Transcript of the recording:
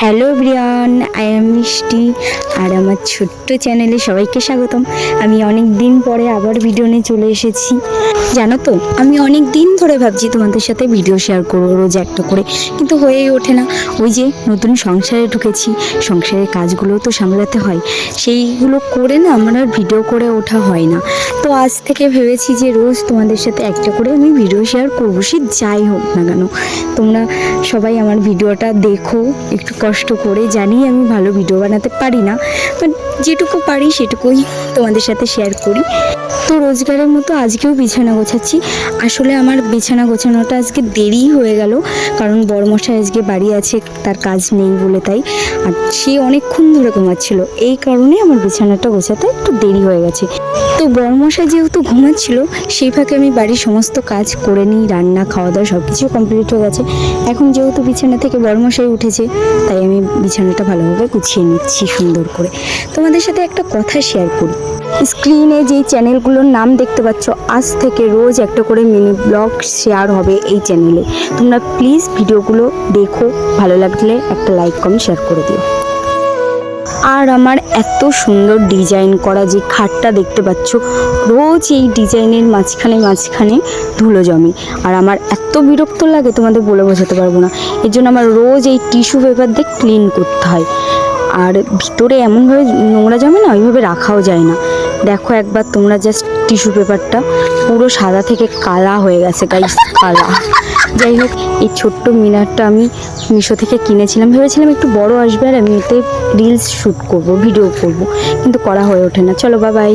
Hello everyone, I am মিষ্টি আর আমার ছোট্ট চ্যানেলে সবাইকে স্বাগতম। আমি অনেক দিন পরে আবার ভিডিও নিয়ে চলে এসেছি। জানো তো, আমি অনেক দিন ধরে ভাবছি তোমাদের সাথে ভিডিও শেয়ার করবো রোজ একটা করে, কিন্তু হয়েই ওঠে না। ওই যে নতুন সংসারে ঢুকেছি, সংসারের কাজগুলো তো সামলাতে হয়, সেইগুলো করে না আমার আর ভিডিও করে ওঠা হয় না। তো আজ থেকে ভেবেছি যে রোজ তোমাদের সাথে একটা করে আমি ভিডিও শেয়ার করবো, সে যাই হোক না কেন। তোমরা সবাই আমার ভিডিওটা দেখো একটু কষ্ট করে। জানি আমি ভালো ভিডিও বানাতে পারি না, বাট যেটুকু পারি সেটুকুই তোমাদের সাথে শেয়ার করি। তো রোজগারের মতো আজকেও বিছানা গোছাচ্ছি। আসলে আমার বিছানা গোছানোটা আজকে দেরি হয়ে গেল, কারণ বড়মশাই আজকে বাড়ি আছে, তার কাজ নেই বলে। তাই আর সে অনেকক্ষণ ধরে ঘুমাচ্ছিল, এই কারণে আমার বিছানাটা গোছাতে একটু দেরি হয়ে গেছে। তো বড়মশাই যেহেতু ঘুমাচ্ছিল, সেই ফাঁকে আমি বাড়ির সমস্ত কাজ করে নিই, রান্না খাওয়া দাওয়া সব কিছু কমপ্লিট হয়ে গেছে। এখন যেহেতু বিছানা থেকে বড়মশাই উঠেছে, তাই আমি বিছানাটা ভালোভাবে গুছিয়ে নিচ্ছি সুন্দর করে। তোমাদের সাথে একটা কথা শেয়ার করি। স্ক্রিনে যেই চ্যানেলগুলোর নাম দেখতে পাচ্ছ, আজ থেকে রোজ একটা করে মিনি ব্লগ শেয়ার হবে এই চ্যানেলে। তোমরা প্লিজ ভিডিওগুলো দেখো, ভালো লাগলে একটা লাইক কমেন্ট শেয়ার করে দিও। আর আমার এত সুন্দর ডিজাইন করা যে খাটটা দেখতে পাচ্ছ, রোজ এই ডিজাইনের মাঝখানে ধুলো জমে, আর আমার এত বিরক্ত লাগে তোমাদের বলে বোঝাতে পারবো না। এর জন্য আমার রোজ এই টিস্যু পেপার দিয়ে ক্লিন করতে হয়। আর ভিতরে এমনভাবে নোংরা জমে না, ওইভাবে রাখাও যায় না। দেখো একবার তোমরা জাস্ট টিস্যু পেপারটা পুরো সাদা থেকে কালা হয়ে গেছে, গাইস কালা। যাই হোক, এই ছোট্ট মিনারটা আমি মিশো থেকে কিনেছিলাম, ভেবেছিলাম একটু বড় আসবে আর আমি এতে রিলস শ্যুট করব, ভিডিও করব, কিন্তু করা হয়ে ওঠে না। চলো বাই বাই।